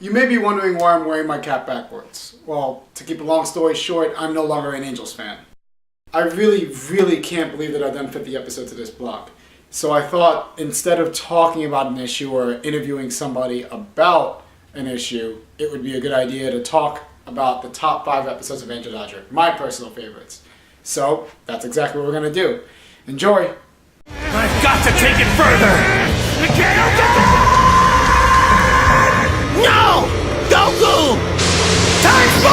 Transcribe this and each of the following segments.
You may be wondering why I'm wearing my cap backwards. Well, to keep a long story short, I'm no longer an Angels fan. I really can't believe that I've done 50 episodes of this blog. So I thought instead of talking about an issue or interviewing somebody about an issue, it would be a good idea to talk about the top 5 episodes of AngelDodger, my personal favorites. So that's exactly what we're going to do. Enjoy! I've got to take it further! No! Goku! Times more!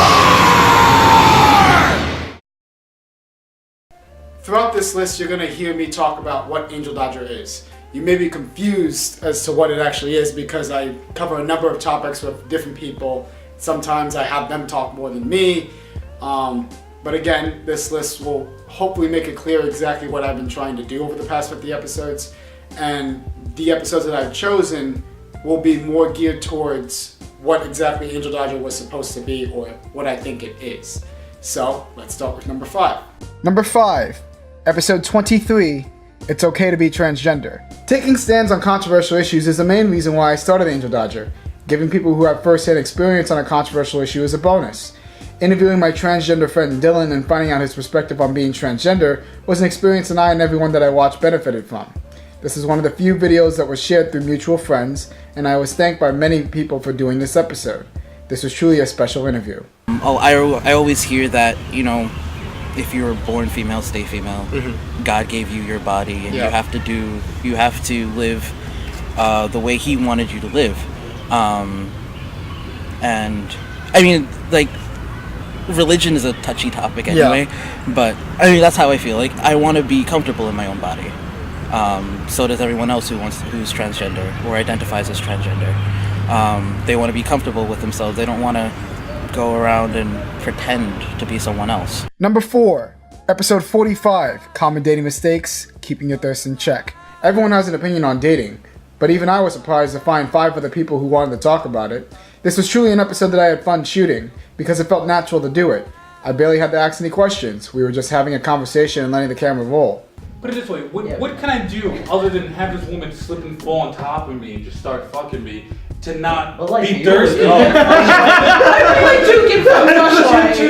Throughout this list, you're going to hear me talk about what AngelDodger is. You may be confused as to what it actually is because I cover a number of topics with different people. Sometimes I have them talk more than me. But again, this list will hopefully make it clear exactly what I've been trying to do over the past 50 episodes. And the episodes that I've chosen will be more geared towards what exactly AngelDodger was supposed to be or what I think it is. So let's start with number 5. Number 5, episode 23, It's Okay to Be Transgender. Taking stands on controversial issues is the main reason why I started AngelDodger. Giving people who have first-hand experience on a controversial issue is a bonus. Interviewing my transgender friend Dylan and finding out his perspective on being transgender was an experience that I and everyone that I watched benefited from. This is one of the few videos that was shared through mutual friends, and I was thanked by many people for doing this episode. This was truly a special interview. I always hear that, you know, if you were born female, stay female. Mm-hmm. God gave you your body, and you have to live the way He wanted you to live. And I mean, like, religion is a touchy topic anyway, but I mean, that's how I feel. Like, I want to be comfortable in my own body. So does everyone else who's transgender or identifies as transgender. They want to be comfortable with themselves. They don't want to go around and pretend to be someone else. Number 4, episode 45, Common Dating Mistakes, Keeping Your Thirst in Check. Everyone has an opinion on dating, but even I was surprised to find 5 other people who wanted to talk about it. This was truly an episode that I had fun shooting, because it felt natural to do it. I barely had to ask any questions. We were just having a conversation and letting the camera roll. Put it this way, what can I do other than have this woman slip and fall on top of me and just start fucking me to not be thirsty? To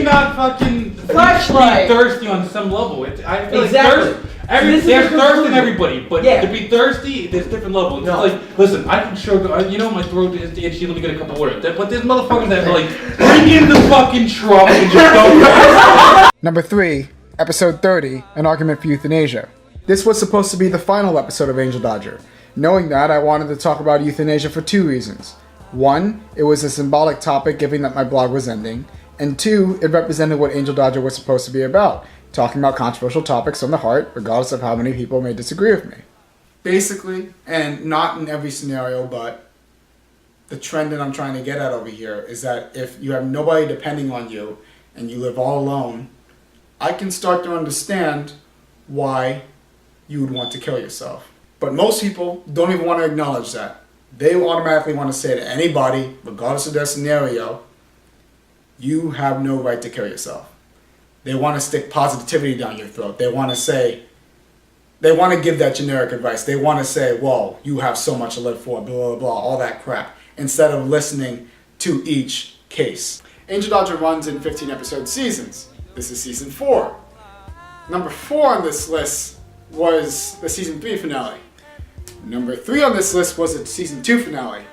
not fucking be thirsty on some level. I feel like thirst. There's thirst in everybody, but to be thirsty, there's different levels. It's like, listen, I can show, you know, my throat is itchy, let me get a couple words. But there's motherfuckers that are like, bring in the fucking truck and just go. Number 3, episode 30, An Argument for Euthanasia. This was supposed to be the final episode of AngelDodger. Knowing that, I wanted to talk about euthanasia for 2 reasons. 1, it was a symbolic topic given that my blog was ending. And 2, it represented what AngelDodger was supposed to be about. Talking about controversial topics from the heart, regardless of how many people may disagree with me. Basically, and not in every scenario, but the trend that I'm trying to get at over here is that if you have nobody depending on you and you live all alone, I can start to understand why you would want to kill yourself. But most people don't even want to acknowledge that. They automatically want to say to anybody, regardless of their scenario, you have no right to kill yourself. They want to stick positivity down your throat. They want to give that generic advice. They want to say, well, you have so much to live for, blah, blah, blah, all that crap, instead of listening to each case. AngelDodger runs in 15 episode seasons. This is season 4. Number 4 on this list was the season 3 finale. Number 3 on this list was the season 2 finale.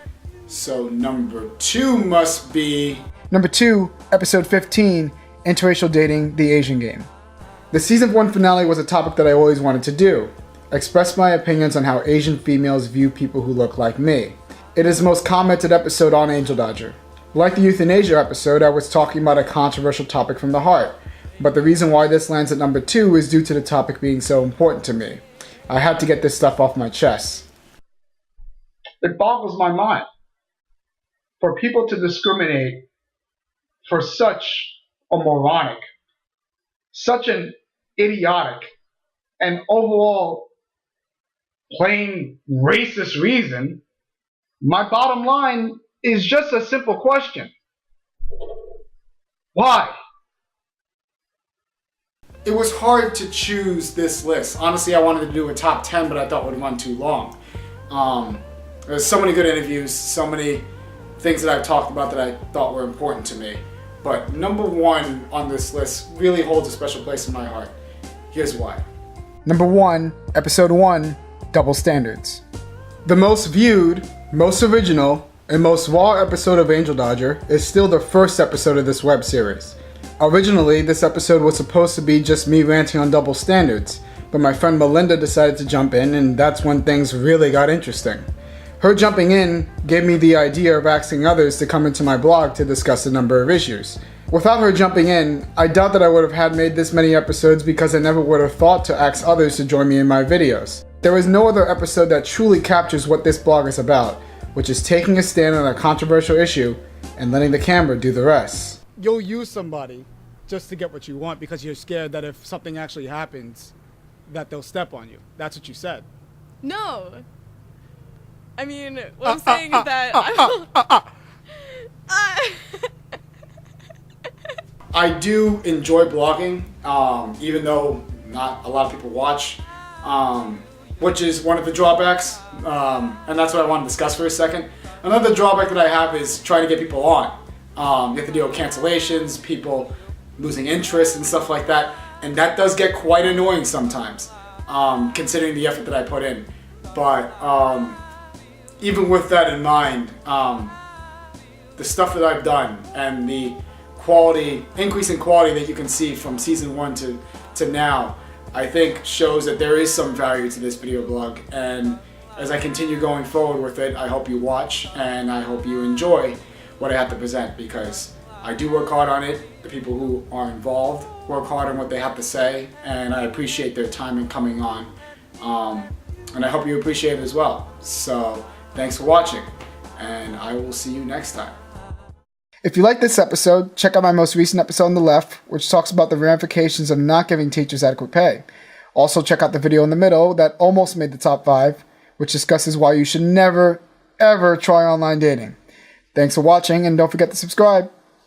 So number 2 must be... Number 2, episode 15, Interracial Dating, the Asian Game. The season 1 finale was a topic that I always wanted to do. Express my opinions on how Asian females view people who look like me. It is the most commented episode on AngelDodger. Like the Euthanasia episode, I was talking about a controversial topic from the heart. But the reason why this lands at number 2 is due to the topic being so important to me. I had to get this stuff off my chest. It boggles my mind for people to discriminate for such a moronic, such an idiotic, and overall plain racist reason. My bottom line is just a simple question. Why? It was hard to choose this list. Honestly, I wanted to do a top 10, but I thought it would run too long. There's so many good interviews, so many things that I've talked about that I thought were important to me. But number one on this list really holds a special place in my heart. Here's why. Number 1, Episode 1, Double Standards. The most viewed, most original, and most raw episode of AngelDodger is still the first episode of this web series. Originally, this episode was supposed to be just me ranting on double standards, but my friend Melinda decided to jump in, and that's when things really got interesting. Her jumping in gave me the idea of asking others to come into my blog to discuss a number of issues. Without her jumping in, I doubt that I would have had made this many episodes because I never would have thought to ask others to join me in my videos. There is no other episode that truly captures what this blog is about, which is taking a stand on a controversial issue and letting the camera do the rest. You'll use somebody just to get what you want because you're scared that if something actually happens, that they'll step on you. That's what you said. No. I mean, what I'm saying is that I do enjoy blogging, even though not a lot of people watch, which is one of the drawbacks, and that's what I want to discuss for a second. Another drawback that I have is trying to get people on. You have to deal with cancellations, people losing interest and stuff like that, and that does get quite annoying sometimes, considering the effort that I put in. But even with that in mind, the stuff that I've done and the increase in quality that you can see from season 1 to now, I think shows that there is some value to this video blog. And as I continue going forward with it, I hope you watch and I hope you enjoy what I have to present, because I do work hard on it. The people who are involved work hard on what they have to say, and I appreciate their time in coming on. And I hope you appreciate it as well. So thanks for watching, and I will see you next time. If you like this episode, check out my most recent episode on the left, which talks about the ramifications of not giving teachers adequate pay. Also check out the video in the middle that almost made the top 5, which discusses why you should never, ever try online dating. Thanks for watching, and don't forget to subscribe.